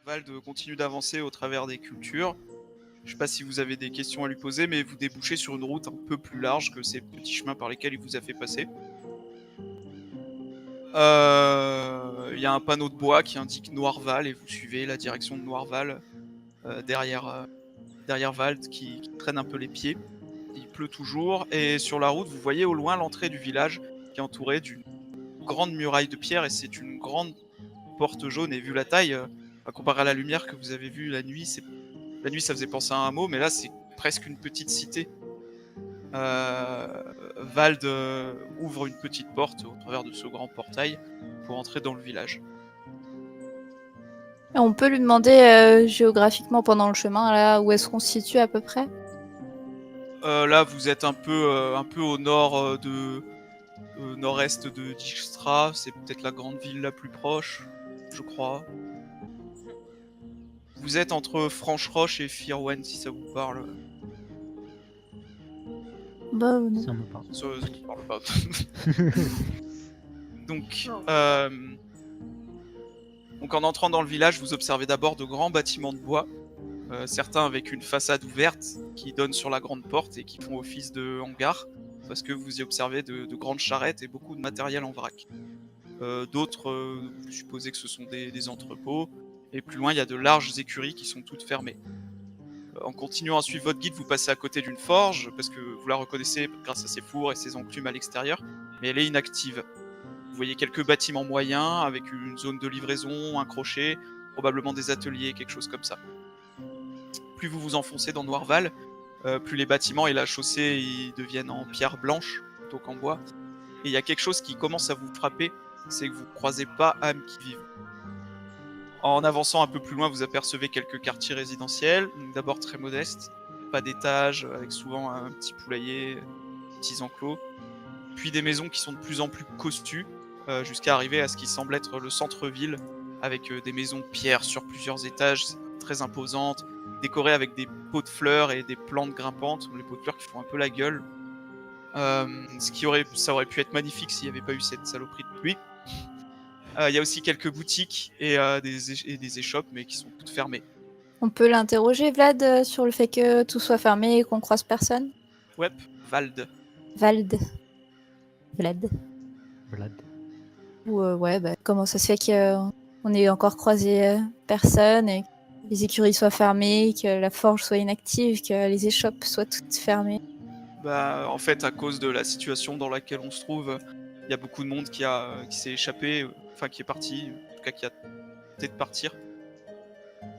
Vald continue d'avancer au travers des cultures. Je sais pas si vous avez des questions à lui poser, mais vous débouchez sur une route un peu plus large que ces petits chemins par lesquels il vous a fait passer. Il y a un panneau de bois qui indique Noirval et vous suivez la direction de Noirval derrière Vald qui traîne un peu les pieds. Il pleut toujours et sur la route vous voyez au loin l'entrée du village qui est entourée d'une grande muraille de pierre et c'est une grande porte jaune et vu la taille, comparé à la lumière que vous avez vue la nuit ça faisait penser à un mot mais là c'est presque une petite cité. Vald ouvre une petite porte au travers de ce grand portail pour entrer dans le village. Et on peut lui demander géographiquement pendant le chemin là où est-ce qu'on se situe à peu près? Là vous êtes un peu au nord nord-est de Dijkstra, c'est peut-être la grande ville la plus proche, je crois. Vous êtes entre Franche-Roche et Firwen si ça vous parle. Bah non. Ça me parle. Ça vous parle pas. Donc, donc en entrant dans le village, vous observez d'abord de grands bâtiments de bois, certains avec une façade ouverte qui donne sur la grande porte et qui font office de hangar, parce que vous y observez de grandes charrettes et beaucoup de matériel en vrac. D'autres, vous supposez que ce sont des entrepôts, et plus loin il y a de larges écuries qui sont toutes fermées. En continuant à suivre votre guide, vous passez à côté d'une forge, parce que vous la reconnaissez grâce à ses fours et ses enclumes à l'extérieur, mais elle est inactive. Vous voyez quelques bâtiments moyens avec une zone de livraison, un crochet, probablement des ateliers, quelque chose comme ça. Plus vous vous enfoncez dans Noirval, plus les bâtiments et la chaussée ils deviennent en pierre blanche plutôt qu'en bois. Et il y a quelque chose qui commence à vous frapper, c'est que vous ne croisez pas âmes qui vivent. En avançant un peu plus loin, vous apercevez quelques quartiers résidentiels, d'abord très modestes, pas d'étages, avec souvent un petit poulailler, des petits enclos, puis des maisons qui sont de plus en plus cossues, jusqu'à arriver à ce qui semble être le centre-ville, avec des maisons de pierre sur plusieurs étages, très imposantes, décorées avec des pots de fleurs et des plantes grimpantes, les pots de fleurs qui font un peu la gueule. Ça aurait pu être magnifique s'il n'y avait pas eu cette saloperie de pluie. Il y a aussi quelques boutiques et des échoppes, mais qui sont toutes fermées. On peut l'interroger, Vlad, sur le fait que tout soit fermé et qu'on croise personne? Ouais, Vald. Vald. Vlad. Vlad. Ou ouais, bah, comment ça se fait qu'on ait encore croisé personne et que les écuries soient fermées, que la forge soit inactive, que les échoppes soient toutes fermées? Bah, en fait, à cause de la situation dans laquelle on se trouve, il y a beaucoup de monde qui s'est échappé, enfin qui est parti, en tout cas qui a tenté de partir.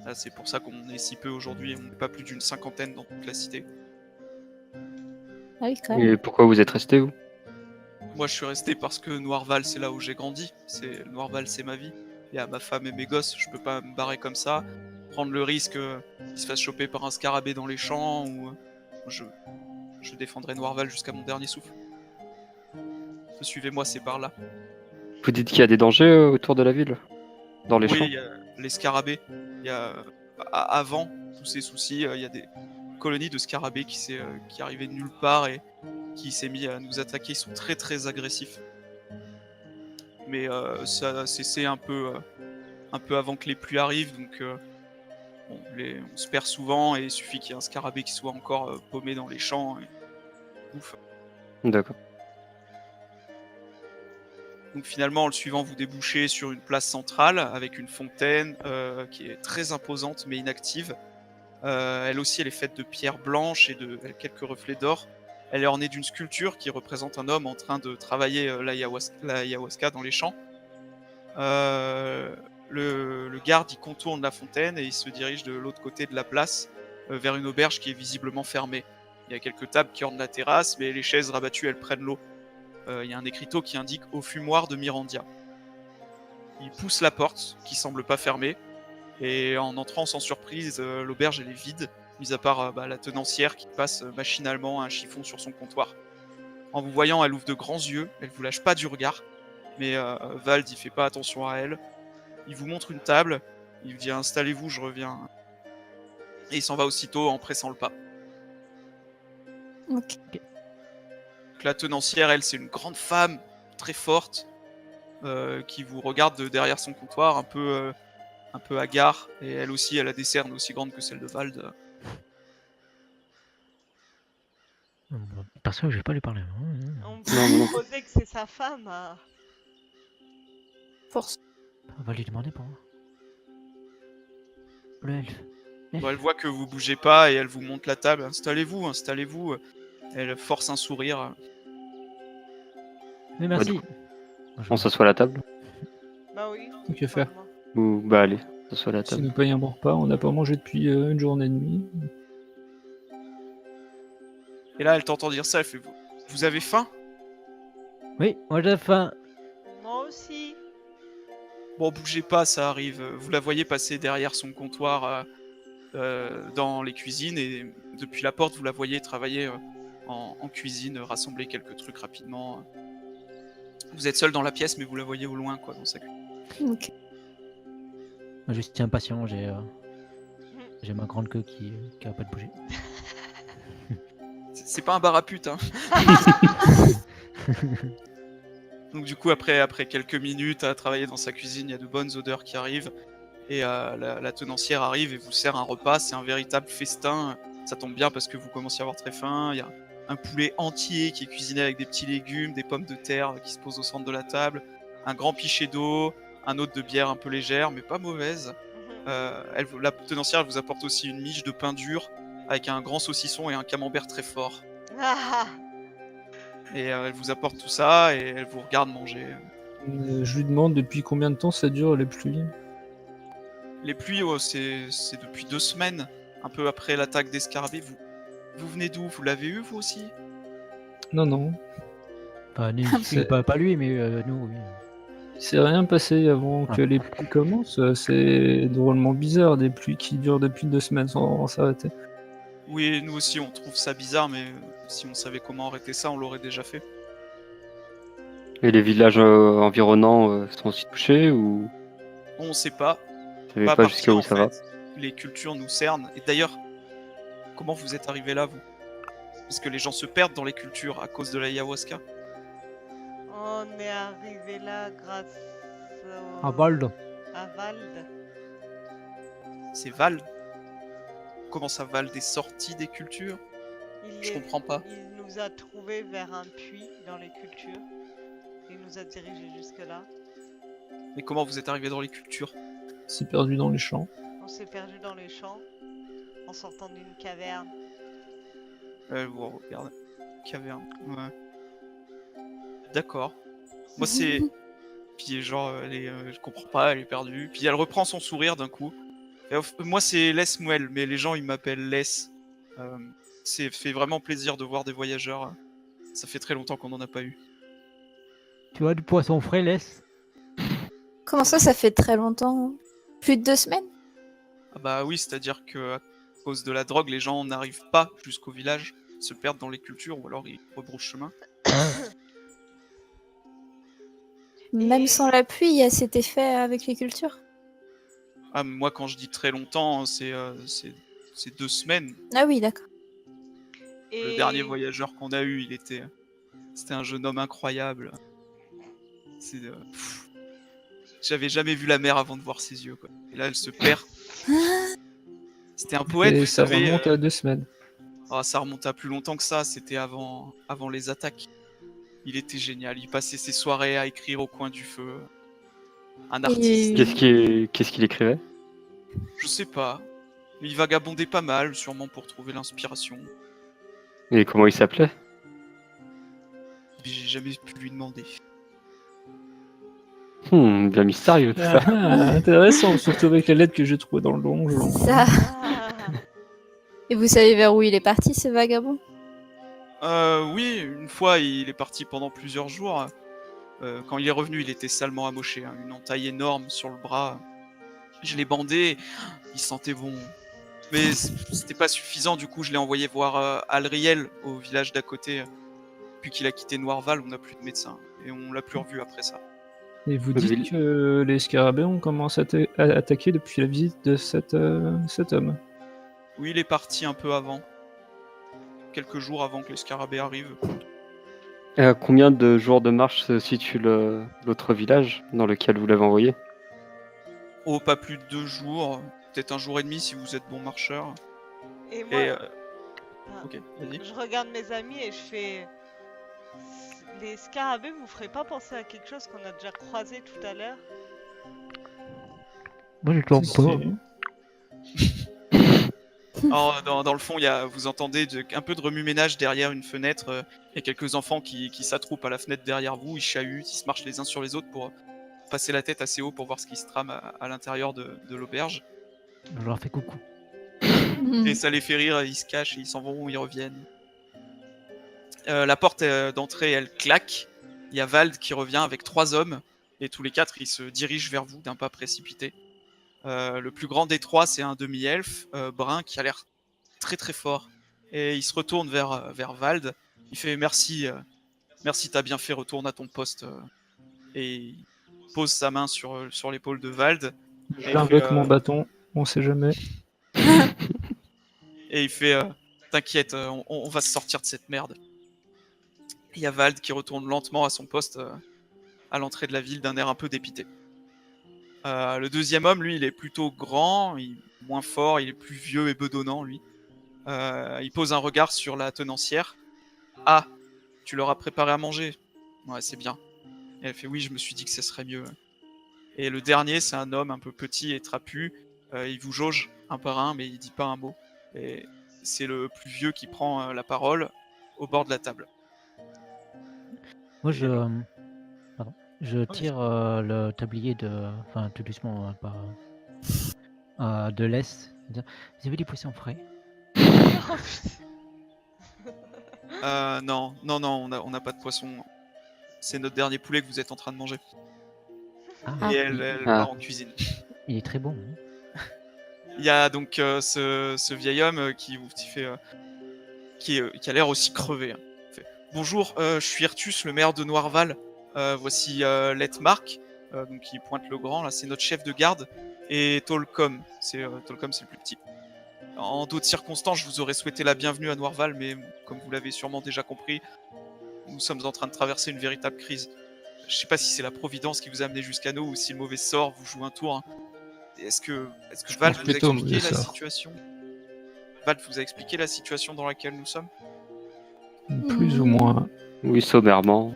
Là, c'est pour ça qu'on est si peu aujourd'hui, on n'est pas plus d'une cinquantaine dans toute la cité. Ah oui, quand même. Et pourquoi vous êtes resté, vous? Moi, je suis resté parce que Noirval, c'est là où j'ai grandi. Noirval, c'est ma vie. Il y a ma femme et mes gosses, je peux pas me barrer comme ça, prendre le risque qu'ils se fassent choper par un scarabée dans les champs, ou je défendrai Noirval jusqu'à mon dernier souffle. Suivez-moi, c'est par là. Vous dites qu'il y a des dangers autour de la ville? Dans les champs? Oui, il y a les scarabées. Il y a, avant tous ces soucis, il y a des colonies de scarabées qui arrivaient de nulle part et qui s'est mis à nous attaquer. Ils sont très très agressifs. Mais ça a cessé un peu avant que les pluies arrivent, donc on se perd souvent et il suffit qu'il y ait un scarabée qui soit encore paumé dans les champs. Et... ouf. D'accord. Donc finalement, en le suivant, vous débouchez sur une place centrale avec une fontaine qui est très imposante mais inactive. Elle aussi, elle est faite de pierres blanches et de quelques reflets d'or. Elle est ornée d'une sculpture qui représente un homme en train de travailler l'ayahuasca dans les champs. Le garde, il contourne la fontaine et il se dirige de l'autre côté de la place vers une auberge qui est visiblement fermée. Il y a quelques tables qui ornent la terrasse, mais les chaises rabattues, elles prennent l'eau. Il y a un écriteau qui indique « Au fumoir de Mirandia ». Il pousse la porte, qui semble pas fermée, et en entrant sans surprise, l'auberge elle est vide, mis à part la tenancière qui passe machinalement un chiffon sur son comptoir. En vous voyant, elle ouvre de grands yeux, elle vous lâche pas du regard, mais Vald il fait pas attention à elle. Il vous montre une table, il vous dit « Installez-vous, je reviens ». Et il s'en va aussitôt en pressant le pas. Ok. Donc, la tenancière, elle, c'est une grande femme, très forte, qui vous regarde de derrière son comptoir, un peu un peu hagard, et elle aussi, elle a des cernes aussi grandes que celles de Vald. Perso, je vais pas lui parler. On Non, non. peut supposer que c'est sa femme. Force. On va lui demander pour moi. Le elfe. Bon, elle voit que vous bougez pas et elle vous monte la table. Installez-vous, installez-vous. Elle force un sourire. Mais merci. On s'assoit à la table. Bah oui. Tant qu'à faire. totalement. Ou bah allez, on s'assoit à la Si table. nous paye un bon repas, on n'a pas mangé depuis une journée et demie. Et là, elle t'entend dire ça, elle fait vous avez faim? Oui, moi j'ai faim. Moi aussi. Bon, bougez pas, ça arrive. Vous la voyez passer derrière son comptoir dans les cuisines et depuis la porte, vous la voyez travailler en cuisine, rassembler quelques trucs rapidement. Vous êtes seul dans la pièce, mais vous la voyez au loin, quoi, dans sa cuisine. Ok. Moi, je suis impatient, j'ai ma grande queue qui va pas de bouger. C'est pas un bar à pute, hein. Donc du coup, après quelques minutes à travailler dans sa cuisine, il y a de bonnes odeurs qui arrivent. Et la tenancière arrive et vous sert un repas. C'est un véritable festin. Ça tombe bien parce que vous commencez à avoir très faim. Il y a un poulet entier qui est cuisiné avec des petits légumes, des pommes de terre qui se posent au centre de la table, un grand pichet d'eau, un autre de bière un peu légère, mais pas mauvaise. La tenancière elle vous apporte aussi une miche de pain dur avec un grand saucisson et un camembert très fort. Ah, Et elle vous apporte tout ça et elle vous regarde manger. Je lui demande depuis combien de temps ça dure les pluies. Les pluies, oh, c'est depuis 2 semaines, un peu après l'attaque des scarabées. Vous venez d'où? Vous l'avez eu, vous aussi? Non, non. Enfin, C'est- pas lui, mais nous, oui. Il s'est rien passé avant que les pluies commencent. C'est drôlement bizarre, des pluies qui durent depuis 2 semaines sans s'arrêter. Oui, nous aussi, on trouve ça bizarre, mais si on savait comment arrêter ça, on l'aurait déjà fait. Et les villages environnants sont aussi touchés ou On sait pas. vous savez Pas pas partir, jusqu'à où en ça va? fait. Les cultures nous cernent. Et d'ailleurs, comment vous êtes arrivé là, vous? Parce que les gens se perdent dans les cultures à cause de l'ayahuasca. on est arrivé là grâce À Bald. à Vald. C'est Val. Comment ça, Val des sorties des cultures? Je comprends pas. Il nous a trouvés vers un puits dans les cultures. Il nous a dirigés jusque-là. Mais comment vous êtes arrivé dans les cultures? Il s'est perdu dans les champs. On s'est perdu dans les champs en sortant d'une caverne. Vous regardez. Caverne. Ouais. D'accord. Moi, c'est. Puis, genre, je comprends pas, elle est perdue. Puis, elle reprend son sourire d'un coup. Et, moi, c'est Les Mouel, mais les gens, ils m'appellent Les. C'est fait vraiment plaisir de voir des voyageurs. Ça fait très longtemps qu'on n'en a pas eu. Tu vois du poisson frais, laisse. Comment ça fait très longtemps? Plus de 2 semaines? Ah bah oui, c'est-à-dire que à cause de la drogue, les gens n'arrivent pas jusqu'au village, se perdent dans les cultures ou alors ils rebroussent chemin. Même sans la pluie, il y a cet effet avec les cultures? Ah, moi, quand je dis très longtemps, c'est 2 semaines. Ah oui, d'accord. Le dernier voyageur qu'on a eu, c'était un jeune homme incroyable. J'avais jamais vu la mer avant de voir ses yeux, quoi. Et là, elle se perd. C'était un poète, Et vous ça savez. remonte à 2 semaines. Ça remonte à plus longtemps que ça. C'était avant les attaques. Il était génial. Il passait ses soirées à écrire au coin du feu. Un artiste. Qu'est-ce qu'il écrivait? Je sais pas. Il vagabondait pas mal, sûrement pour trouver l'inspiration. Et comment il s'appelait? Mais j'ai jamais pu lui demander. Bien mystérieux tout ça. Intéressant, surtout avec la lettre que j'ai trouvée dans le donjon. Ça. Ah, Et vous savez vers où il est parti, ce vagabond? Oui, une fois, il est parti pendant plusieurs jours. Quand il est revenu, il était salement amoché, hein, une entaille énorme sur le bras. Je l'ai bandé, il sentait bon. Mais c'était pas suffisant, du coup je l'ai envoyé voir Alriel au village d'à côté. Depuis qu'il a quitté Noirval, on n'a plus de médecin. Et on l'a plus revu après ça. Et vous Le dites vil- que les scarabées ont commencé à attaquer depuis la visite de cet homme. Oui, il est parti un peu avant. Quelques jours avant que les scarabées arrivent. Et à combien de jours de marche se situe l'autre village dans lequel vous l'avez envoyé? Oh, pas plus de 2 jours, peut-être 1 jour et demi si vous êtes bon marcheur. Et moi, Et ah, ok, vas-y. je regarde mes amis et je fais... Les scarabées vous feraient pas penser à quelque chose qu'on a déjà croisé tout à l'heure? Moi, je tourne Si, pas. si. Alors, dans le fond, vous entendez un peu de remue-ménage derrière une fenêtre. Il y a quelques enfants qui s'attroupent à la fenêtre derrière vous, ils chahutent, ils se marchent les uns sur les autres pour passer la tête assez haut pour voir ce qui se trame à l'intérieur de l'auberge. Je leur fais coucou. Et ça les fait rire, ils se cachent, ils s'en vont, ils reviennent. La porte d'entrée, elle claque. Il y a Vald qui revient avec 3 hommes, et tous les 4, ils se dirigent vers vous d'un pas précipité. Le plus grand des 3, c'est un demi-elfe, brun, qui a l'air très très fort. Et il se retourne vers Vald. Il fait merci, t'as bien fait, retourne à ton poste. Et il pose sa main sur l'épaule de Vald. Je Et viens il fait, avec mon bâton, on sait jamais. et il fait t'inquiète, on va se sortir de cette merde. Il y a Vald qui retourne lentement à son poste à l'entrée de la ville d'un air un peu dépité. Le deuxième homme, lui, il est plutôt grand, il est moins fort, il est plus vieux et bedonnant, lui. Il pose un regard sur la tenancière. Ah, tu leur as préparé à manger? Ouais, c'est bien. Et elle fait oui, je me suis dit que ce serait mieux. Et le dernier, c'est un homme un peu petit et trapu. Il vous jauge un par un, mais il dit pas un mot. Et c'est le plus vieux qui prend la parole au bord de la table. Moi, Et le- pardon. Je tire le tablier enfin, tout doucement, hein, pas de l'est. Vous avez des poissons frais? Oh, putain. Non, on n'a pas de poisson. C'est notre dernier poulet que vous êtes en train de manger. Ah, Et elle Ah. part en cuisine. il est très bon. Hein. Il y a donc ce vieil homme qui fait, qui a l'air aussi crevé. Hein. Il fait, bonjour, je suis Irtus, le maire de Noirval. Voici Letmark, donc il pointe le grand, là c'est notre chef de garde, et Tolcom, Tolcom c'est le plus petit. En d'autres circonstances, je vous aurais souhaité la bienvenue à Noirval, mais comme vous l'avez sûrement déjà compris, nous sommes en train de traverser une véritable crise. Je sais pas si c'est la providence qui vous a amené jusqu'à nous ou si le mauvais sort vous joue un tour. Hein. Est-ce que Val pense vous a plutôt au expliqué mauvais la sort. situation? Val vous a expliqué la situation dans laquelle nous sommes? Plus ou moins. Oui, sommairement.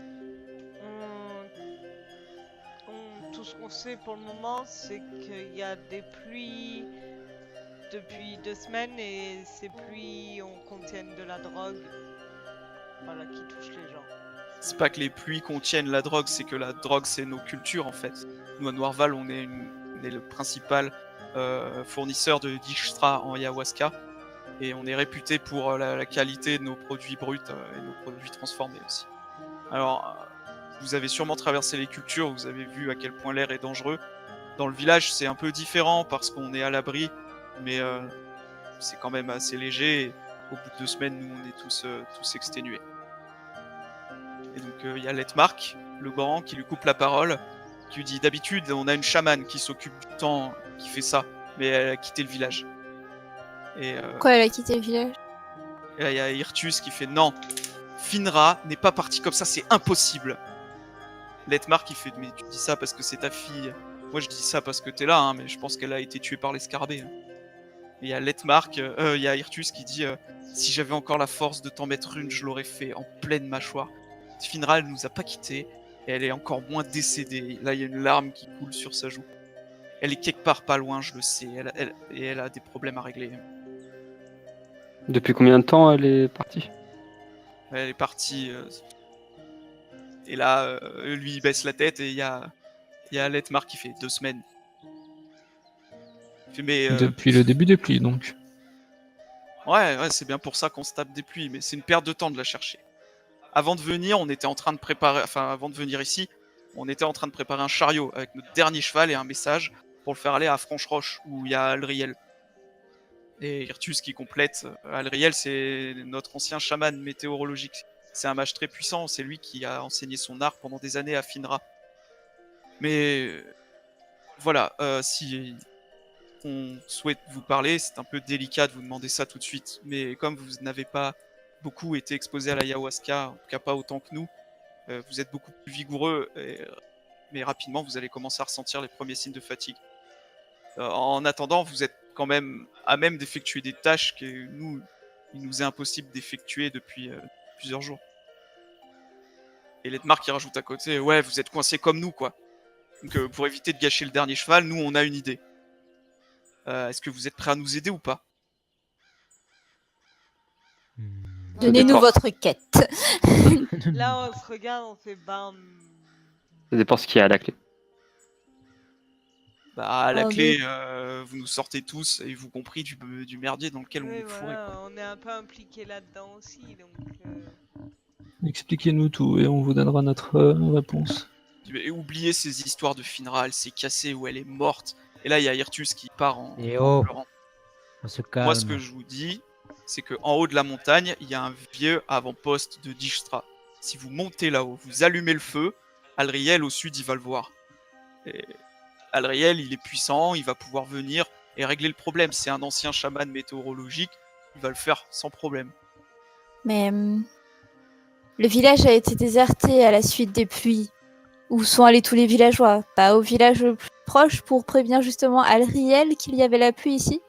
Tout ce qu'on sait pour le moment, c'est qu'il y a des pluies depuis 2 semaines et ces pluies contiennent de la drogue, voilà, qui touche les gens. C'est pas que les pluies contiennent la drogue, c'est que la drogue c'est nos cultures en fait. Nous à Noirval, on est le principal fournisseur de Dijkstra en ayahuasca et on est réputé pour la qualité de nos produits bruts et nos produits transformés aussi. Alors, vous avez sûrement traversé les cultures, vous avez vu à quel point l'air est dangereux. Dans le village, c'est un peu différent parce qu'on est à l'abri, mais c'est quand même assez léger. Et au bout de 2 semaines, nous, on est tous exténués. Et donc, il y a Letmark, le grand, qui lui coupe la parole, qui lui dit d'habitude, on a une chamane qui s'occupe du temps, qui fait ça, mais elle a quitté le village. Et Pourquoi elle a quitté le village? là, il y a Irtus qui fait non, Finra n'est pas partie comme ça, c'est impossible. Letmark il fait mais tu dis ça parce que c'est ta fille. Moi je dis ça parce que t'es là, hein, mais je pense qu'elle a été tuée par les scarabées. Hein. Et il y a Letmark, il y a Irtus qui dit si j'avais encore la force de t'en mettre une, je l'aurais fait en pleine mâchoire. Finra elle nous a pas quittés et elle est encore moins décédée. Là il y a une larme qui coule sur sa joue. Elle est quelque part pas loin, je le sais. Elle a des problèmes à régler. Depuis combien de temps elle est partie? Elle est partie. Et là, lui il baisse la tête et il y a Letmark qui fait 2 semaines. Il fait, mais Depuis le début des pluies, donc. ouais, c'est bien pour ça qu'on se tape des pluies, mais c'est une perte de temps de la chercher. Avant de venir, on était en train de préparer, enfin avant de venir ici, on était en train de préparer un chariot avec notre dernier cheval et un message pour le faire aller à Franche-Roche où il y a Alriel. Et Irtus qui complète. Alriel, c'est notre ancien chaman météorologique. C'est un mage très puissant, c'est lui qui a enseigné son art pendant des années à Finra. Mais voilà, si on souhaite vous parler, c'est un peu délicat de vous demander ça tout de suite. Mais comme vous n'avez pas beaucoup été exposé à l'ayahuasca, en tout cas pas autant que nous, vous êtes beaucoup plus vigoureux, mais rapidement vous allez commencer à ressentir les premiers signes de fatigue. En attendant, vous êtes quand même à même d'effectuer des tâches que il nous est impossible d'effectuer depuis plusieurs jours. Et Letmar qui rajoute à côté, ouais, vous êtes coincés comme nous, quoi. Donc pour éviter de gâcher le dernier cheval, nous on a une idée. Est-ce que vous êtes prêts à nous aider ou pas? Donnez-nous dépend. votre quête. Là, on se regarde, on fait bam. Ça dépend ce qu'il y a à la clé. Bah à la Oh, clé, vous nous sortez tous, et vous compris, du merdier dans lequel on Oui, est fourré. voilà, on est un peu impliqué là-dedans aussi, donc. Expliquez-nous tout et on vous donnera notre réponse. Et oubliez ces histoires de Finra, elle s'est cassée ou elle est morte. Et là, il y a Irtus qui part en Et en oh, pleurant. on se Moi, ce que calme. je vous dis, c'est qu'en haut de la montagne, il y a un vieux avant-poste de Dijkstra. Si vous montez là-haut, vous allumez le feu, Alriel au sud, il va le voir. Et Alriel, il est puissant, il va pouvoir venir et régler le problème. C'est un ancien chaman météorologique, il va le faire sans problème. Mais le village a été déserté à la suite des pluies. Où sont allés tous les villageois? Pas au village le plus proche pour prévenir justement Alriel qu'il y avait la pluie ici?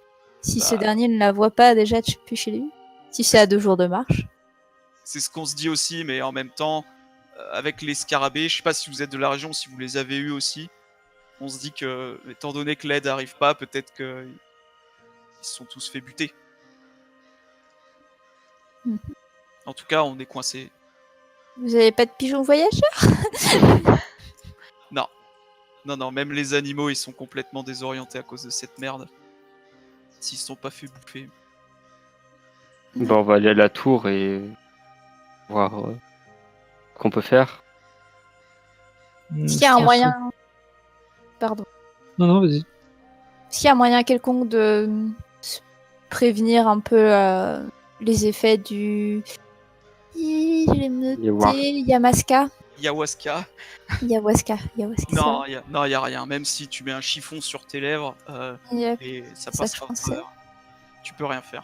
Si ce Bah. dernier ne la voit pas déjà depuis chez lui? Si c'est à 2 jours de marche? C'est ce qu'on se dit aussi, mais en même temps, avec les scarabées, je sais pas si vous êtes de la région, si vous les avez eus aussi, on se dit que, étant donné que l'aide arrive pas, peut-être qu'ils se sont tous fait buter. Mhm. En tout cas, on est coincé. Vous avez pas de pigeons voyageurs? Non. Non, même les animaux, ils sont complètement désorientés à cause de cette merde. S'ils se sont pas fait bouffer. Bon, on va aller à la tour et voir ce qu'on peut faire. Est-ce qu'il y a un moyen... Pardon. Non, non, vas-y. Est-ce qu'il y a un moyen quelconque de prévenir un peu les effets du... Je l'ai noté... Yamaska? Yawaska. Yawaska. Non, y a rien. Même si tu mets un chiffon sur tes lèvres, Yep. et ça Ça, passera je pensais. pas. Tu peux rien faire.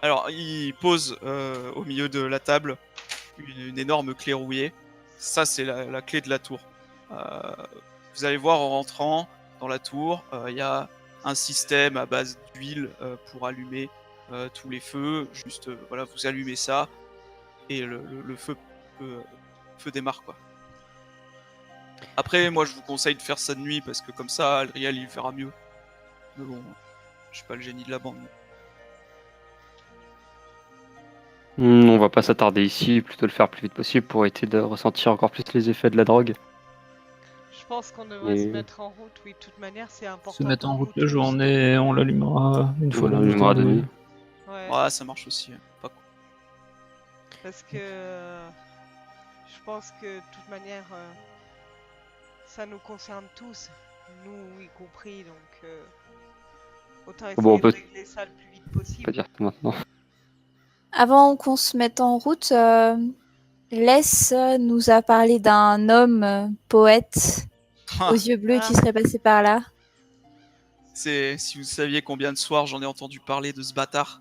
Alors, il pose au milieu de la table une énorme clé rouillée. Ça, c'est la clé de la tour. Vous allez voir en rentrant dans la tour, il y a un système à base d'huile pour allumer tous les feux. Juste, voilà, vous allumez ça et le feu démarre, quoi. Après, moi, je vous conseille de faire ça de nuit parce que comme ça, Alriel, il verra mieux. Mais bon, je suis pas le génie de la bande. On va pas s'attarder ici, plutôt le faire le plus vite possible pour éviter de ressentir encore plus les effets de la drogue. Je pense qu'on devrait Et- se mettre en route, oui, de toute manière, c'est important. Se mettre en pour route nous la tous. journée et on l'allumera une fois On la nuit l'allumera de tombée. nuit. Ouais, Ouais, ça marche aussi. Pas cool. parce que je pense que de toute manière, ça nous concerne tous, nous y compris, donc autant essayer Bon, on peut- de régler ça le plus vite On peut possible. dire ça maintenant. Avant qu'on se mette en route, Les nous a parlé d'un homme poète aux yeux bleus qui Ah. serait passé par là. C'est si vous saviez combien de soirs j'en ai entendu parler de ce bâtard.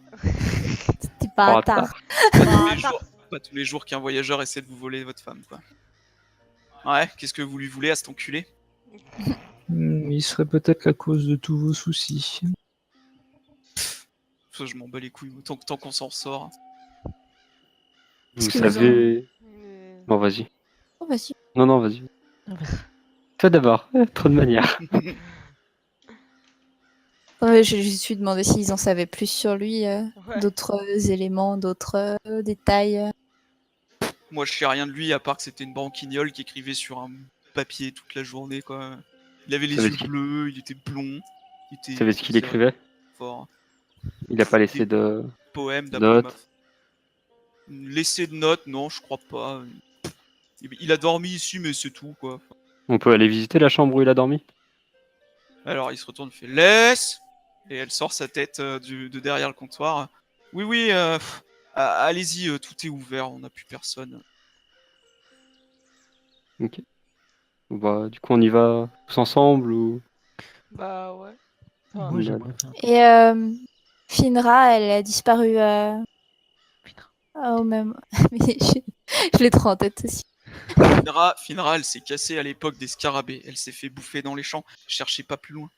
C'était pas un Bâtard. tard. Pas tous les jours qu'un voyageur essaie de vous voler votre femme, quoi. Ouais, qu'est-ce que vous lui voulez à cet enculé? Il serait peut-être la cause de tous vos soucis. Ça, je m'en bats les couilles, tant qu'on s'en sort. Vous que nous savez... Mais- Bon, vas-y. Oh, vas-y. Non, vas-y. Ah, vas-y. Toi d'abord. Trop de manières. Je lui suis demandé s'ils en savaient plus sur lui, Ouais. d'autres éléments, d'autres détails. Moi, je sais rien de lui, à part que c'était une branquignole qui écrivait sur un papier toute la journée, quoi. Il avait les Ça veut yeux dire- bleus, il était blond. Vous savez ce qu'il écrivait? Fort. Il a pas laissé de... Poème Note. d'après Laisser de notes, non, je crois pas. Il a dormi ici, mais c'est tout, quoi. On peut aller visiter la chambre où il a dormi? Alors, il se retourne, il fait laisse, et elle sort sa tête de derrière le comptoir. Oui, allez-y, tout est ouvert, on n'a plus personne. Ok. Bah, du coup, on y va tous ensemble ou... Bah ouais. Enfin, Moi, Ouais. j'aimerais faire. Et Finra, elle a disparu Putain. au même. Mais je l'ai trop en tête aussi. Finra, elle s'est cassée à l'époque des scarabées. Elle s'est fait bouffer dans les champs. Cherchez pas plus loin.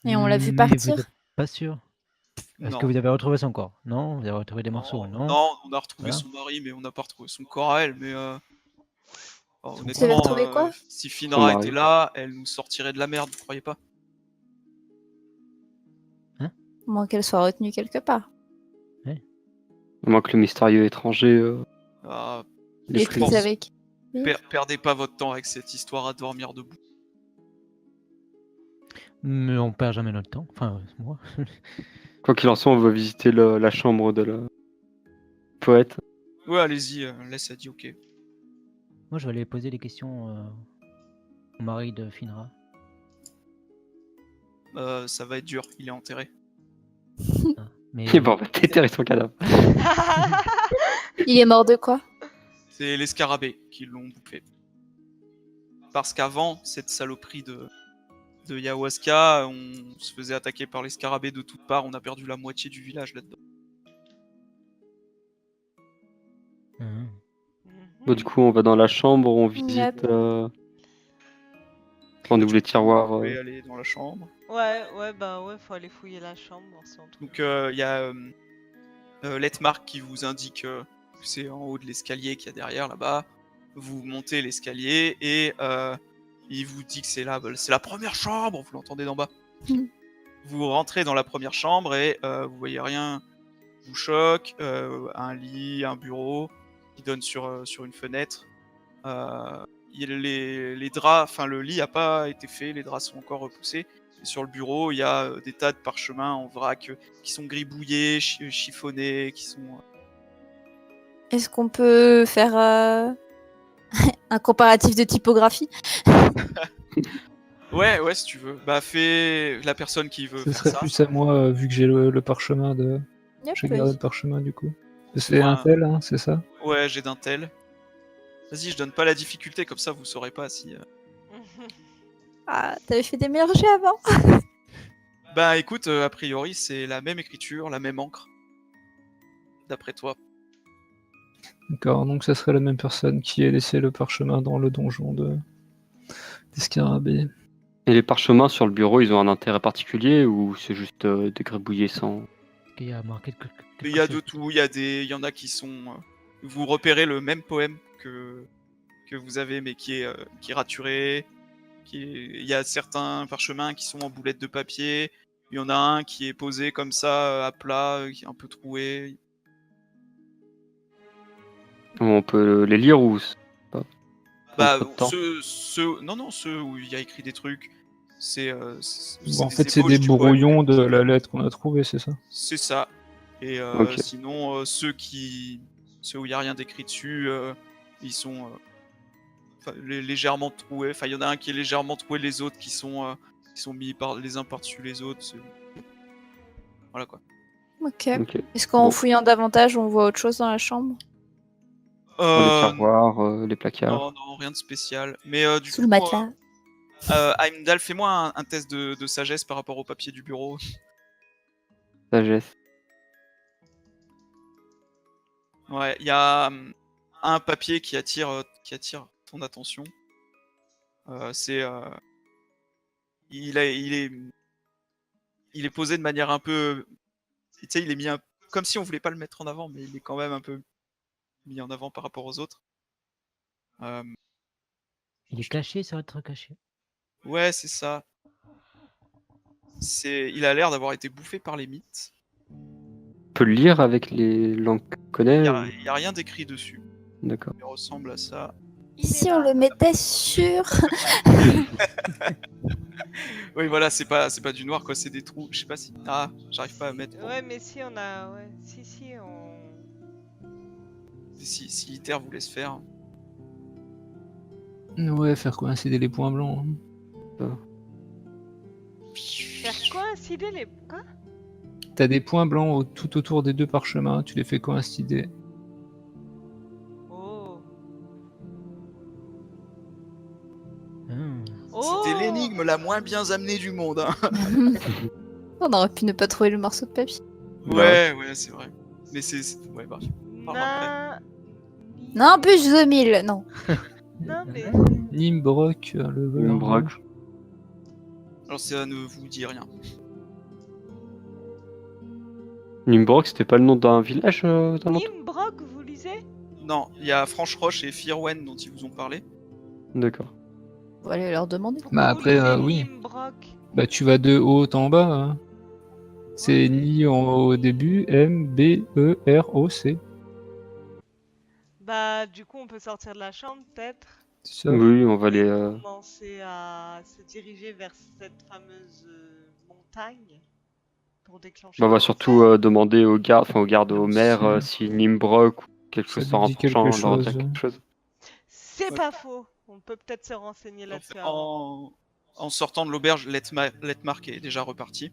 Et on l'a vu Mais partir. vous êtes pas sûr? Est-ce Non. que vous avez retrouvé son corps? Non? Vous avez retrouvé des morceaux? Non, Non? on a retrouvé Voilà. son mari, mais on n'a pas retrouvé son corps à elle. Mais Son Vous avez honnêtement, retrouvé quoi? si Son Finra mari. était là, elle nous sortirait de la merde, vous croyez pas? Au moins qu'elle soit retenue quelque part. À moins que le mystérieux étranger Ah, les Et je prise pense. avec. Perdez pas votre temps avec cette histoire à dormir debout. Mais on perd jamais notre temps. Enfin, moi. Quoi qu'il en soit, on va visiter la chambre de la poète. Ouais, allez-y, laisse a dit ok. Moi, je vais aller poser des questions au mari de Finra. Ça va être dur, il est enterré. Hein. Mais Et bon, on va déterrer son cadavre. Il est mort de quoi? C'est les scarabées qui l'ont bouffé. Parce qu'avant, cette saloperie de Yahuasca, on se faisait attaquer par les scarabées de toutes parts, on a perdu la moitié du village là-dedans. Mhm. Bon, du coup, on va dans la chambre, on visite. On ouvre les tiroirs. Vous pouvez aller dans la chambre. Ouais, faut aller fouiller la chambre, voir si on trouve. Donc il y a Letmark qui vous indique que c'est en haut de l'escalier qu'il y a derrière là-bas. Vous montez l'escalier et il vous dit que c'est la première chambre, vous l'entendez d'en bas. Mm. Vous rentrez dans la première chambre et vous voyez rien, vous choque, un lit, un bureau qui donne sur une fenêtre. Les draps, enfin le lit n'a pas été fait, les draps sont encore repoussés. Et sur le bureau, il y a des tas de parchemins en vrac qui sont gribouillés, chiffonnés, qui sont... Est-ce qu'on peut faire un comparatif de typographie? Ouais, si tu veux. Bah fais la personne qui veut Ce faire serait ça. plus à moi, vu que j'ai le parchemin de. Yep, J'ai vas-y. gardé le parchemin du coup. C'est Ouais. un tel, hein, c'est ça? Ouais, j'ai d'un tel. Vas-y, je donne pas la difficulté, comme ça vous saurez pas si... Ah, t'avais fait des meilleurs jets avant. Bah écoute, a priori c'est la même écriture, la même encre. D'après toi. D'accord, donc ça serait la même personne qui a laissé le parchemin dans le donjon des scarabées. Et les parchemins sur le bureau, ils ont un intérêt particulier ou c'est juste dégribouillé sans. Est-ce qu'il y a marqué quelque Mais il y a chose? de tout, il y en a qui sont... vous repérez le même poème que vous avez, mais qui est raturé. Il y a certains parchemins qui sont en boulettes de papier. Il y en a un qui est posé comme ça, à plat, qui est un peu troué. On peut les lire ou. Bah, Trop de temps. ceux où il y a écrit des trucs, c'est... Bon, en fait, c'est ébauches des du poème. brouillons de la lettre qu'on a trouvée, c'est ça? C'est ça. Et Ok. sinon, ceux où il n'y a rien d'écrit dessus, ils sont légèrement troués. Enfin, il y en a un qui est légèrement troué, les autres qui sont mis les uns par-dessus les autres. Voilà quoi. Ok. Ok. Est-ce qu'en Bon. fouillant davantage, on voit autre chose dans la chambre? Les tiroirs, les placards. non, rien de spécial. Mais du Sous coup, le matelas. Heimdall, fais-moi un test de sagesse par rapport au papier du bureau. Sagesse. Ouais, il y a un papier qui attire ton attention. Il est posé de manière un peu, tu sais, il est mis comme si on voulait pas le mettre en avant, mais il est quand même un peu mis en avant par rapport aux autres. Il est caché, ça va être caché. Ouais, c'est ça. Il a l'air d'avoir été bouffé par les mythes. On peut le lire avec les langues qu'on connaît. Il y a rien d'écrit dessus. D'accord. Il ressemble à ça. Ici, on le mettait sur. Oui, voilà, c'est pas du noir quoi, c'est des trous. Je sais pas si. Ah, j'arrive pas à mettre. Ouais, mais si on a. Ouais, si, on. Si Iter vous laisse faire. Ouais, faire coïncider les points blancs. Hein. Faire coïncider les. Quoi? T'as des points blancs tout autour des deux parchemins, tu les fais coïncider. Oh. Ah. C'était l'énigme la moins bien amenée du monde. Hein. On aurait pu ne pas trouver le morceau de papier. Ouais, c'est vrai. Mais ouais, bah. Na... Non, plus de 1000, non. Non, mais Nimbrock, le voleur. Nimbrock. Alors ça ne vous dit rien. Nimbrock, c'était pas le nom d'un village dans l'autre? Nimbrock, vous lisez? Non, il y a Franche-Roche et Firwen dont ils vous ont parlé. D'accord. On va aller leur demander. Bah Vous après, lisez oui. Nimbrock. Bah tu vas de haut en bas. Hein. C'est Ni au début, M-B-E-R-O-C. Bah, du coup, on peut sortir de la chambre, peut-être. C'est ça. Oui, on va Et aller. commencer à se diriger vers cette fameuse montagne pour déclencher. Bah, on va le surtout portail. demander aux gardes, enfin aux gardes, au maire, Si. si Nimbrock ou quelque Ça chose lui s'en dit quelque rapprochant leur chose, dire ouais. quelque chose. C'est Ouais. pas faux. On peut peut-être se renseigner En, là-dessus fait, avant. en sortant de l'auberge, Letmark est déjà reparti.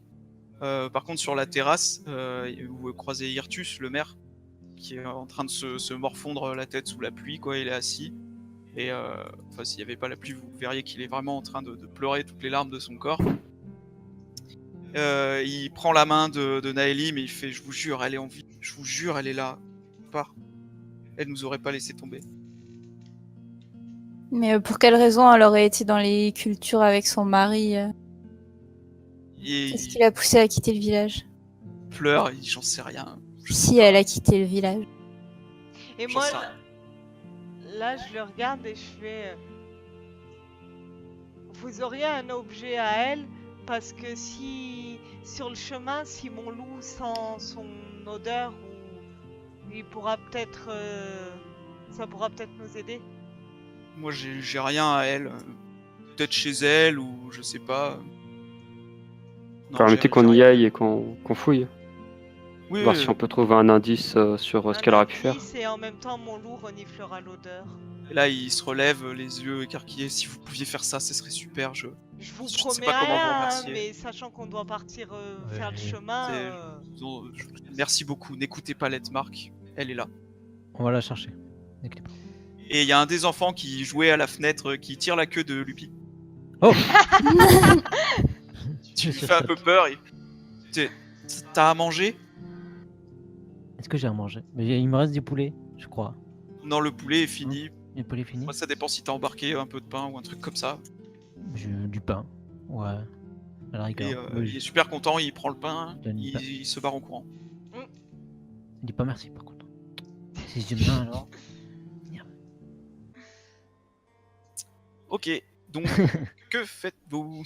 Par contre, sur la terrasse, vous croisez Hirtus, le maire, qui est en train de se morfondre la tête sous la pluie, quoi. Il est assis. Et enfin, s'il n'y avait pas la pluie, vous verriez qu'il est vraiment en train de pleurer toutes les larmes de son corps. Il prend la main de Naëlim et il fait: je vous jure, elle est en vie. Je vous jure, elle est là. Pas. Elle nous aurait pas laissé tomber. Mais pour quelle raison elle aurait été dans les cultures avec son mari Et Qu'est-ce qui il l'a poussée à quitter le village? pleure, j'en sais rien. Si elle a quitté le village. Et J'en moi, sais rien. là, je le regarde et je fais. Vous auriez un objet à elle, parce que si sur le chemin, si mon loup sent son odeur, ou il pourra peut-être, ça pourra peut-être nous aider. Moi, j'ai rien à elle. Peut-être chez elle ou je sais pas. Non, Permettez j'ai qu'on y rien. aille et qu'on fouille. Oui, Voir si on peut trouver un indice sur ce qu'elle aurait pu faire. Et en même temps, mon loup reniflera l'odeur. Et là, il se relève, les yeux écarquillés. Si vous pouviez faire ça, ce serait super. Je vous Je sais promets pas comment vous rien, remercier. mais sachant qu'on doit partir faire le Ouais. chemin. Merci beaucoup. N'écoutez pas Letmark. Elle est là. On va la chercher. N'inquiétez pas. Et il y a un des enfants qui jouait à la fenêtre qui tire la queue de Lupi. Oh Tu lui fais un peu peur. T'as à manger? Est-ce que j'ai à manger? Mais il me reste du poulet, je crois. Non, le poulet est fini. Du poulet fini? Moi, ça dépend si t'as embarqué un peu de pain ou un truc comme ça. Du pain. Ouais. À la rigueur. Et Oui, il est super content, il prend le pain, Donne du pain. il se barre en courant. Il dit pas merci par contre. Si j'aime bien alors. Ok, donc que faites-vous?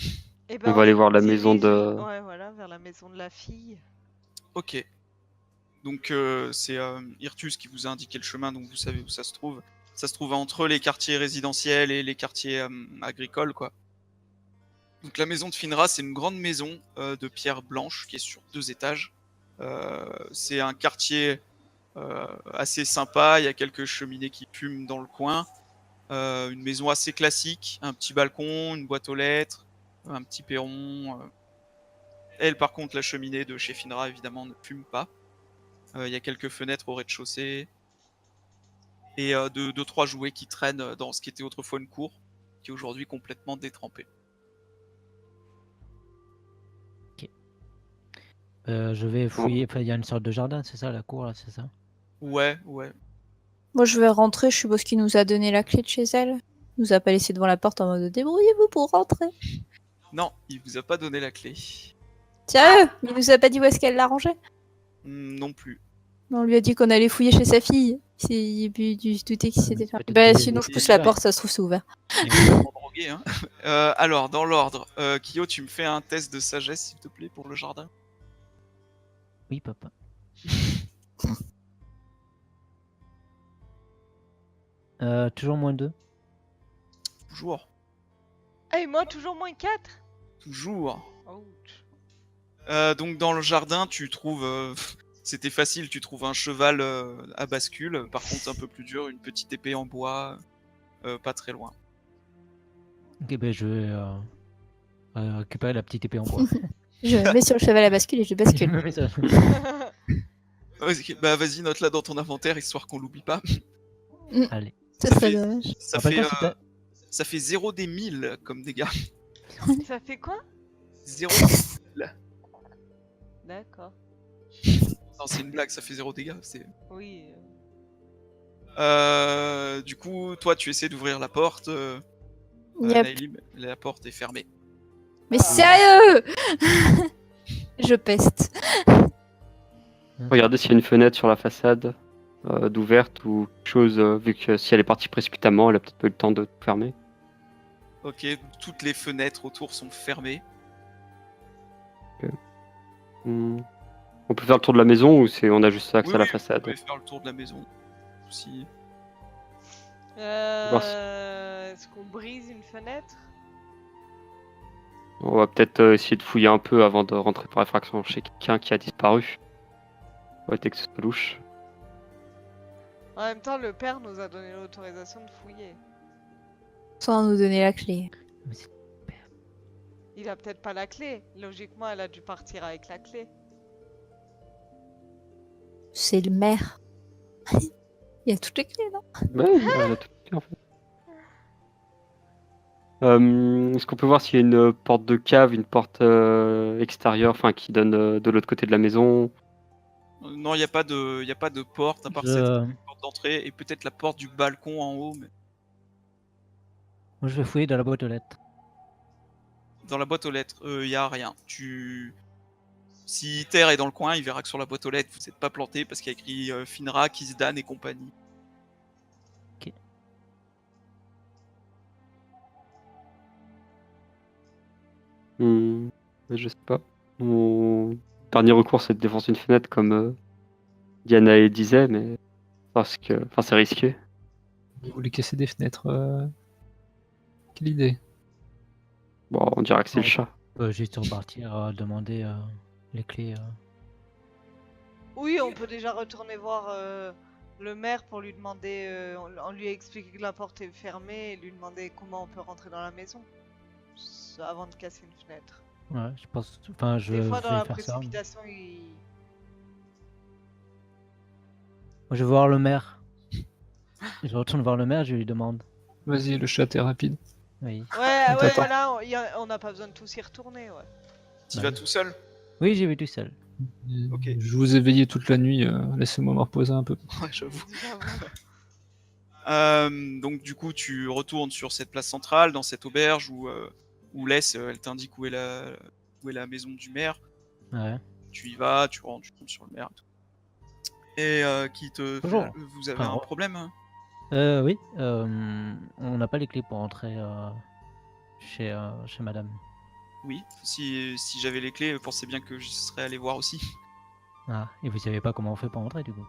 Eh On va aller voir la se maison dirige, de- Ouais, voilà, vers la maison de la fille. Ok. Donc c'est Hirtus qui vous a indiqué le chemin, donc vous savez où ça se trouve. Ça se trouve entre les quartiers résidentiels et les quartiers agricoles, quoi. Donc la maison de Finra, c'est une grande maison de pierre blanche qui est sur 2 étages. C'est un quartier assez sympa, il y a quelques cheminées qui fument dans le coin. Une maison assez classique, un petit balcon, une boîte aux lettres, un petit perron. Elle, par contre, la cheminée de chez Finra, évidemment, ne fume pas. Il y a quelques fenêtres au rez-de-chaussée. Et 2-3 jouets qui traînent dans ce qui était autrefois une cour, qui est aujourd'hui complètement détrempée. Je vais fouiller. Enfin, il y a une sorte de jardin, c'est ça, la cour là, c'est ça? Ouais. Moi, je vais rentrer. Je suppose qu'il nous a donné la clé de chez elle. Il nous a pas laissé devant la porte en mode débrouillez-vous pour rentrer. Non, il vous a pas donné la clé. Sérieux? Il nous a pas dit où est-ce qu'elle l'a rangée? Non plus. On lui a dit qu'on allait fouiller chez sa fille. Il a pu se douter qu'il s'était fait. Peut-être Bah, qu'il sinon, est- je pousse la porte, ça se trouve, c'est ouvert. Il est complètement drogué, hein. Alors, dans l'ordre, Kyo, tu me fais un test de sagesse, s'il te plaît, pour le jardin. Oui, papa. Toujours -2. Toujours. Et moi, toujours -4. Toujours. Ouch. Donc, dans le jardin, tu trouves... c'était facile, tu trouves un cheval à bascule. Par contre, un peu plus dur, une petite épée en bois, pas très loin. Ok, ben je vais récupérer la petite épée en bois. Je me mets sur le cheval à bascule et je Je bascule. me mets ça. Ok, bah, vas-y, note-la dans ton inventaire, histoire qu'on l'oublie pas. Allez. Ça Ça serait fait- dommage. Ça Rappelle-toi, fait, si t'as- ça fait 0 des 1000 comme dégâts. Ça fait quoi? 0 D'accord. Non, c'est une blague, ça fait 0 dégâts. C'est... Oui. Du coup, toi, tu essaies d'ouvrir la porte. Yep. Naïli, la porte est fermée. Mais sérieux Je peste. Regardez s'il y a une fenêtre sur la façade d'ouverte ou quelque chose, vu que si elle est partie précipitamment, elle a peut-être pas eu le temps de tout fermer. Ok, toutes les fenêtres autour sont fermées. On peut faire le tour de la maison ou on a juste accès à la Vous façade? pouvez faire le tour de la maison. Si... Voir si- Est-ce qu'on brise une fenêtre? On va peut-être essayer de fouiller un peu avant de rentrer par effraction chez quelqu'un qui a disparu. Ouais, que ce soit louche. En même temps, le père nous a donné l'autorisation de fouiller. Sans nous donner la clé. Il a peut-être pas la clé. Logiquement, elle a dû partir avec la clé. C'est le maire. Il y a toutes les clés, non? Ouais, elle a tout fait, en fait. Est-ce qu'on peut voir s'il y a une porte de cave, une porte extérieure, enfin qui donne de l'autre côté de la maison? Non, il n'y a pas de porte, à part cette porte d'entrée, et peut-être la porte du balcon en haut. Mais... Moi, je vais fouiller dans la boîte aux lettres. Dans la boîte aux lettres, il n'y a rien. Si Terre est dans le coin, il verra que sur la boîte aux lettres, vous n'êtes pas planté parce qu'il y a écrit Finra, Kizdan et compagnie. Je sais pas. Mon dernier recours, c'est de défoncer une fenêtre comme Diana disait, mais parce que, enfin, c'est risqué. Vous voulez casser des fenêtres Quelle idée. Bon, on dirait que c'est le Ouais. chat. On peut juste repartir, demander les clés. Oui, on peut déjà retourner voir le maire pour lui demander. On lui a expliqué que la porte est fermée et lui demander comment on peut rentrer dans la maison. Avant de casser une fenêtre. Ouais, je pense. Enfin, je Des vais fois, dans la faire ça. Moi, précipitation, il. je vais voir le maire. Je retourne voir le maire, je lui demande. Vas-y, le chat est rapide. Oui. Ouais, Attends. voilà, on n'a pas besoin de tous y retourner, ouais. Tu Ouais. vas tout seul. Oui, j'y vais tout seul. Ok. Je vous ai veillé toute la nuit, laissez-moi me reposer un peu. Ouais, j'avoue. J'avoue. Donc du coup, tu retournes sur cette place centrale, dans cette auberge où laisse, elle t'indique où est la maison du maire. Ouais. Tu y vas, tu rentres, tu tombes sur le maire. Et qui te Bonjour. Vous avez Enfin, un problème, hein? Oui. On n'a pas les clés pour entrer chez madame. Oui. Si j'avais les clés, pensez bien que je serais allé voir aussi. Ah, et vous savez pas comment on fait pour entrer du coup?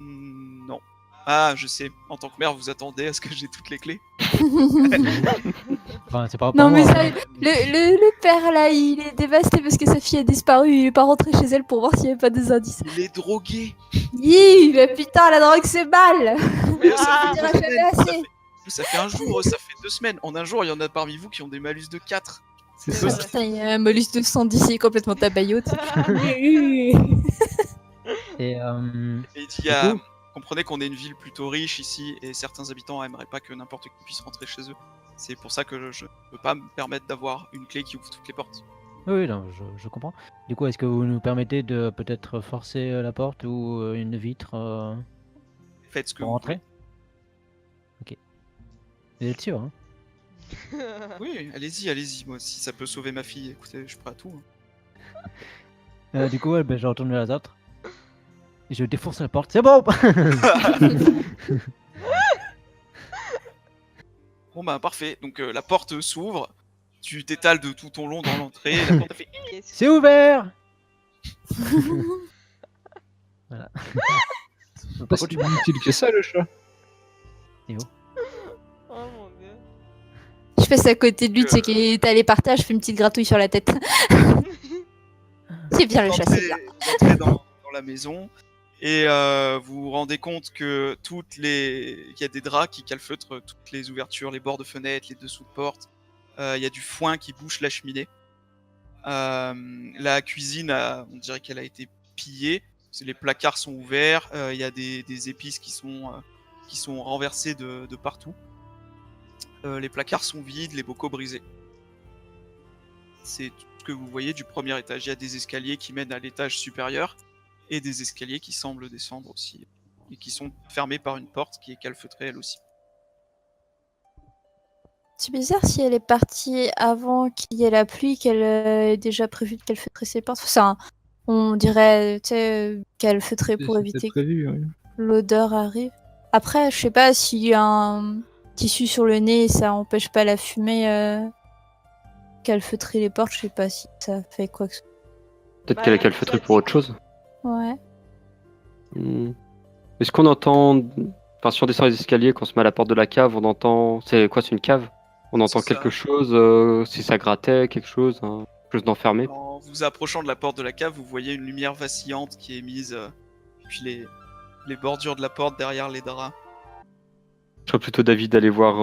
Non. Ah, je sais. En tant que maire, vous attendez à ce que j'ai toutes les clés. Enfin, c'est pas Non, pour mais moi, ça, hein. le père là, il est dévasté parce que sa fille a disparu. Il est pas rentré chez elle pour voir s'il y avait pas des indices. Il est drogué. Yi, mais putain, la drogue c'est mal. Mais Ah, ça on fait dira 2 jamais semaines, assez. ça fait un jour, ça fait 2 semaines. En un jour, il y en a parmi vous qui ont des malus de 4. C'est C'est ça. vrai. Putain, il y a un molus de 110, il est complètement tabayote. Et Et il dit, Du coup comprenez qu'on est une ville plutôt riche ici et certains habitants aimeraient pas que n'importe qui puisse rentrer chez eux. C'est pour ça que je peux pas me permettre d'avoir une clé qui ouvre toutes les portes. oui, non, je comprends. Du coup, est-ce que vous nous permettez de peut-être forcer la porte ou une vitre Faites ce que pour vous rentrer? Ok. Vous êtes sûr, hein? voulez. Oui, allez-y. Moi, si ça peut sauver ma fille, écoutez, je suis prêt à tout. Hein. Du coup, je retourne vers les autres. Et je défonce la porte. C'est bon! Bon bah parfait. Donc la porte s'ouvre. Tu t'étales de tout ton long dans l'entrée. La porte a fait. C'est ouvert! Voilà. Pas si inutile que ça, le chat. Oh mon dieu. Je passe à côté de lui, tu sais qu'il est allé par terre, je fais une petite gratouille sur la tête. C'est bien le chat, c'est bien. Vous entrez dans la maison et vous vous rendez compte que qu'il y a des draps qui calfeutrent toutes les ouvertures, les bords de fenêtres, les dessous de portes. Il y a du foin qui bouche la cheminée. La cuisine, on dirait qu'elle a été pillée. Les placards sont ouverts. Il y a des épices qui sont renversées de partout. Les placards sont vides, les bocaux brisés. C'est tout ce que vous voyez du premier étage. Il y a des escaliers qui mènent à l'étage supérieur et des escaliers qui semblent descendre aussi et qui sont fermées par une porte qui est calfeutrée elle aussi. C'est bizarre si elle est partie avant qu'il y ait la pluie, qu'elle ait déjà prévu de calfeutrer ses portes. Enfin, on dirait calfeutrer pour C'était éviter que prévu, oui. l'odeur arrive. Après, je sais pas s'il y a un tissu sur le nez, ça empêche pas la fumée calfeutrer les portes. Je sais pas si ça fait quoi que ce Peut-être Bah, qu'elle a calfeutré pour autre chose. soit. Ouais. Est-ce qu'on entend... Enfin, si on descend les escaliers, qu'on se met à la porte de la cave, on entend... C'est quoi, c'est une cave? On entend C'est ça. quelque chose, si ça grattait, quelque chose d'enfermé. En vous approchant de la porte de la cave, vous voyez une lumière vacillante qui est mise depuis les bordures de la porte derrière les draps. Je serais plutôt d'avis d'aller voir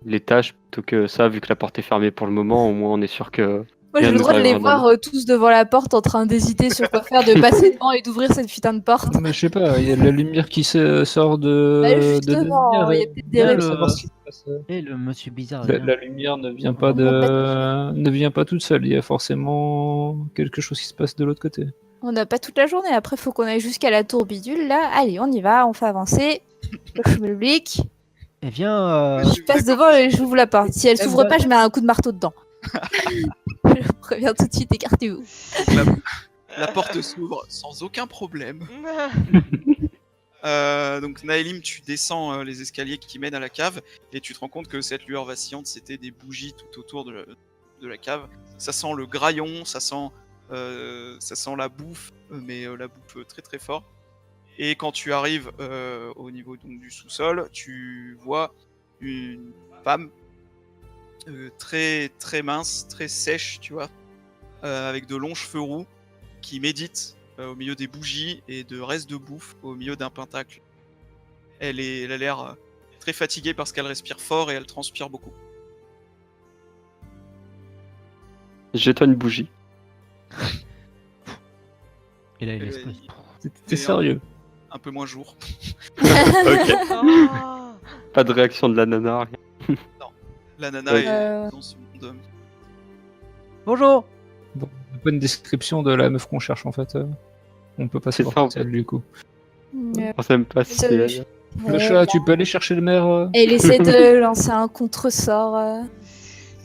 les tâches plutôt que ça, vu que la porte est fermée pour le moment. Au moins, on est sûr que... Moi, j'ai Rien le ne droit de nous les arrivera voir tous devant la porte en train d'hésiter sur quoi faire, de passer devant et d'ouvrir cette putain de porte. Mais je sais pas, il y a de la lumière qui sort de. Bah, de justement, il y a derrière. peut-être des Bien raisons. le- Savoir ce qui se passe. Et le monsieur bizarre. La, vient. la lumière ne vient pas On ne vient pas toute seule. Il y a forcément quelque chose qui se passe de l'autre côté. On n'a pas toute la journée. Après, faut qu'on aille jusqu'à la tour bidule. Là, allez, on y va, on fait avancer. Le public. Eh bien, Je passe devant et j'ouvre la porte. Si elle s'ouvre pas, je mets un coup de marteau dedans. Je vous préviens tout de suite, écartez-vous. Donc, la porte s'ouvre sans aucun problème. Donc Naelim, tu descends les escaliers qui mènent à la cave et tu te rends compte que cette lueur vacillante, c'était des bougies tout autour de la cave. Ça sent le graillon, ça sent la bouffe, mais la bouffe très très fort. Et quand tu arrives au niveau donc, du sous-sol, tu vois une femme très très mince, très sèche, tu vois, avec de longs cheveux roux, qui médite au milieu des bougies et de restes de bouffe au milieu d'un pentacle. Elle a l'air très fatiguée parce qu'elle respire fort et elle transpire beaucoup. Jette-toi une bougie. il a Et- l'explosion. T'es Et sérieux? un peu moins jour. Ok. Oh. Pas de réaction de la nana, rien. La nana Ouais. est dans ce monde. Bonjour. Bon, on a pas une description de la meuf qu'on cherche en fait. On peut pas C'est savoir ça, en c'est elle, du coup. On sait même pas si c'est Désolée. elle. Le chat, tu peux aller chercher le maire Et elle essaie de lancer un contresort.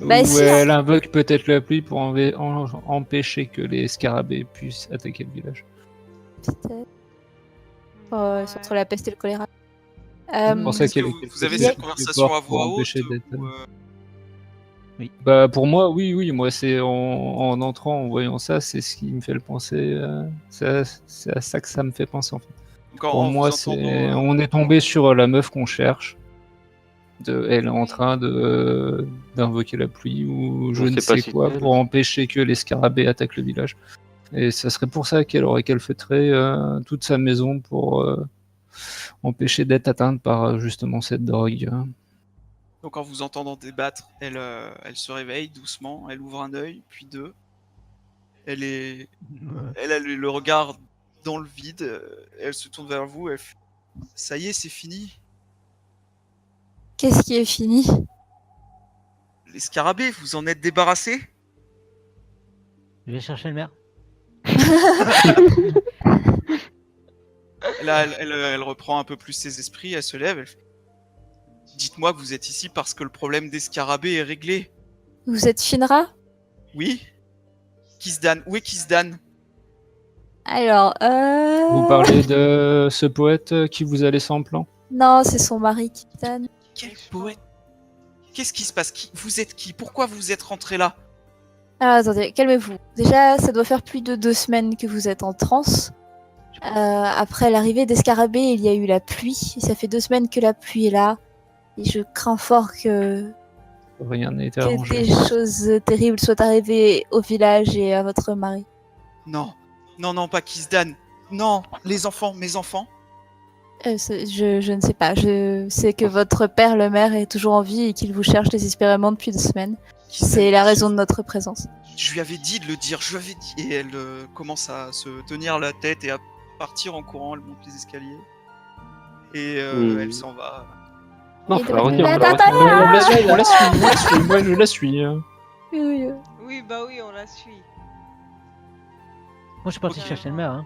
Bah, Ou si, elle invoque peut-être la pluie pour empêcher que les scarabées puissent attaquer le village. peut-être. C'est entre la peste et le choléra. C'est pour ça Est-ce qu'il que y avait vous avez quelque cette chose conversation à pour voix haute empêcher d'être- ou, Bah pour moi, oui, moi c'est en entrant, en voyant ça, c'est ce qui me fait le penser. C'est à ça que ça me fait penser en fait. donc, en Pour vous moi, entendant, on est tombé sur la meuf qu'on cherche. Elle est en train d'invoquer la pluie ou je On ne sait pas sais si quoi c'est elle. pour empêcher que les scarabées attaquent le village. Et ça serait pour ça qu'elle aurait calfeutré toute sa maison pour empêcher d'être atteinte par justement cette drogue. Donc en vous entendant débattre, elle se réveille doucement, elle ouvre un œil, puis deux. Elle a le regard dans le vide, elle se tourne vers vous, elle fait « Ça y est, c'est fini. Qu'est-ce qui est fini? Les scarabées, vous en êtes débarrassés ?» Je vais chercher le maire. Là, elle reprend un peu plus ses esprits, elle se lève, elle fait « Dites-moi que vous êtes ici parce que le problème des scarabées est réglé. Vous êtes Shinra? » Oui. Kisdan, où est Kisdan? Alors, Vous parlez de ce poète qui vous a laissé en plan? Non, c'est son mari, Kitan. Quel poète. Qu'est-ce qui se passe? Vous êtes qui? Pourquoi vous êtes rentré là? Alors, attendez, calmez-vous. Déjà, ça doit faire plus de 2 semaines que vous êtes en transe. Après l'arrivée des scarabées, il y a eu la pluie. Et ça fait 2 semaines que la pluie est là. Et je crains fort que Rien n'a été des arrangé. choses terribles soient arrivées au village et à votre mari. Non. Non, pas Kisdan. Non, les enfants, mes enfants. Je ne sais pas. Je sais que votre père, le maire, est toujours en vie et qu'il vous cherche désespérément depuis 2 semaines. Kisdan, C'est la raison de notre présence. Je lui avais dit de le dire, je lui avais dit. Et elle commence à se tenir la tête et à partir en courant, elle monte les escaliers. Et elle s'en va. Non, Et faut la donc, retenir. la faut la tata- retenir. On la suit, moi je la suis. Oui, Oui, bah oui, on la suit. Moi, je suis parti Ok. chercher le maire. Hein.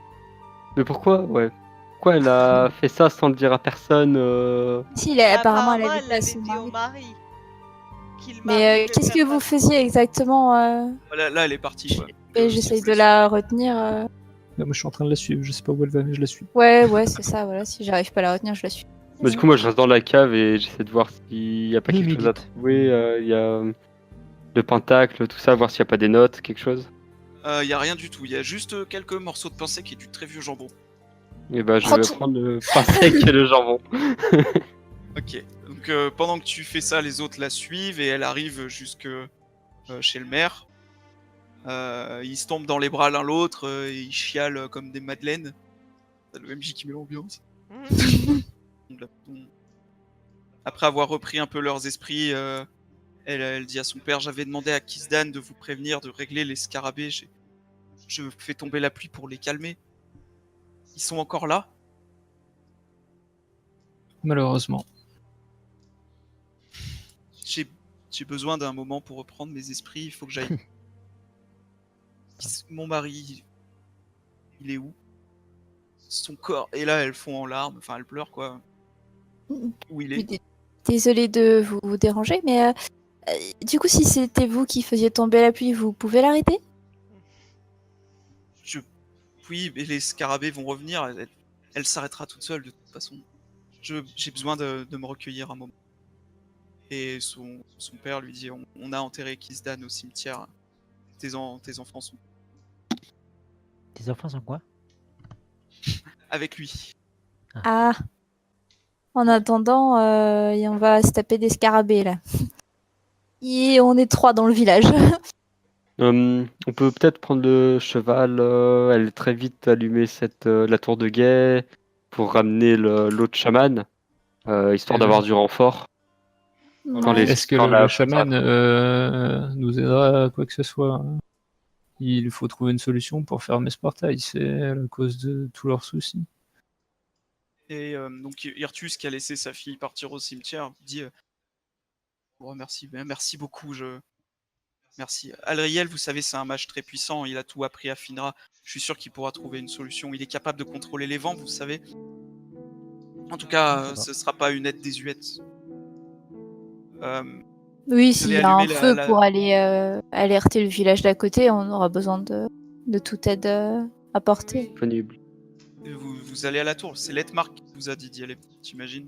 Mais pourquoi? Ouais. pourquoi elle a fait ça sans le dire à personne Si, apparemment, elle avait elle dit à l'avait son dit mari. au mari. Qu'il Mais mari devait qu'est-ce que faire vous passer. faisiez exactement Là, elle est partie. Quoi. J'essaye de la retenir. Là, moi, je suis en train de la suivre. Je sais pas où elle va, mais je la suis. Ouais, c'est ça, voilà. Si j'arrive pas à la retenir, je la suis. Bah, du coup, moi, je reste dans la cave et j'essaie de voir s'il y a pas Il quelque chose à médite. trouver. Il y a le pentacle, tout ça, voir s'il y a pas des notes, quelque chose. Y a rien du tout. Il y a juste quelques morceaux de pain sec et du très vieux jambon. Et bah, je Oh, vais tu- prendre le pain sec et le jambon. Ok. Donc pendant que tu fais ça, les autres la suivent et elle arrive jusque chez le maire. Ils se tombent dans les bras l'un l'autre et ils chialent comme des madeleines. C'est le MJ qui met l'ambiance. Après avoir repris un peu leurs esprits, elle dit à son père: j'avais demandé à Kisdan de vous prévenir de régler les scarabées. Je fais tomber la pluie pour les calmer. Ils sont encore là. Malheureusement. J'ai besoin d'un moment pour reprendre mes esprits. Il faut que j'aille. Mon mari, il est où? Son corps. Et là, elles font en larmes. Enfin, elles pleurent, quoi. Où il est? Désolée de vous déranger, mais du coup, si c'était vous qui faisiez tomber la pluie, vous pouvez l'arrêter? Oui, mais les scarabées vont revenir. Elle s'arrêtera toute seule, de toute façon. J'ai besoin de me recueillir un moment. Et son père lui dit: on a enterré Kisdan au cimetière. Tes enfants sont Tes enfants sont quoi? avec lui. Ah. En attendant, on va se taper des scarabées, là. Et on est 3 dans le village. On peut peut-être prendre le cheval, elle très vite allumer la tour de guet pour ramener l'autre chaman, histoire Et d'avoir du renfort. Quand Ouais. les- Est-ce que quand le la- chaman nous aidera à quoi que ce soit? Il faut trouver une solution pour fermer ce portail. C'est la cause de tous leurs soucis. Et donc Irtus, qui a laissé sa fille partir au cimetière, dit: oh, merci beaucoup. Merci. Alriel, vous savez, c'est un mage très puissant. Il a tout appris à Finra. Je suis sûr qu'il pourra trouver une solution. Il est capable de contrôler les vents, vous savez. En tout cas, ce sera pas une aide désuète. Oui, Vous s'il y allez a un allumer feu pour aller alerter le village d'à côté, on aura besoin de toute aide apportée. Disponible. Vous allez à la tour. C'est Letmark qui vous a dit d'y aller, j'imagine.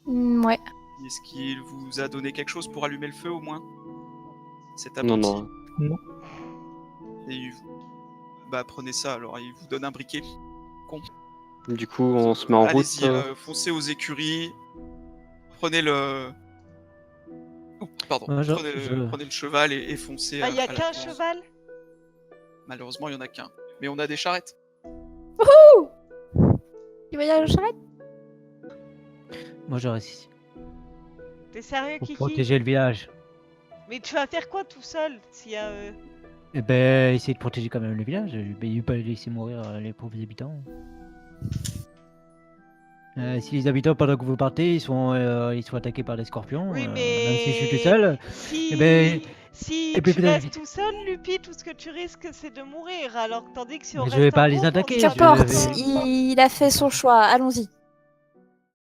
Ouais. Est-ce qu'il vous a donné quelque chose pour allumer le feu, au moins? C'est Non, abruti. non. Et bah, prenez ça, alors. Il vous donne un briquet. Du coup, on se met en route. Allez-y, foncez aux écuries. Prenez le... Oh, pardon. Ouais, Prenez le cheval et foncez. Ah, il y a à la qu'un tour. cheval? Malheureusement, il y en a qu'un. Mais on a des charrettes. Tu vas y aller à la charrette? Moi, je reste ici. T'es sérieux, Pour Kiki? protéger le village. Mais tu vas faire quoi tout seul s'il y a... Eh ben, essayer de protéger quand même le village. Ben, pas laisser mourir les pauvres habitants. Si les habitants, pendant que vous partez, ils sont attaqués par des scorpions, Oui, même si je suis mais... tout seul, Si, eh ben, si eh ben, tu vous avez restes vite. tout seul, Lupi, tout ce que tu risques, c'est de mourir. Alors tandis que si on Mais je reste vais pas en les groupe, on attaquer, tient je pas. Qu'importe, il a fait son choix, allons-y.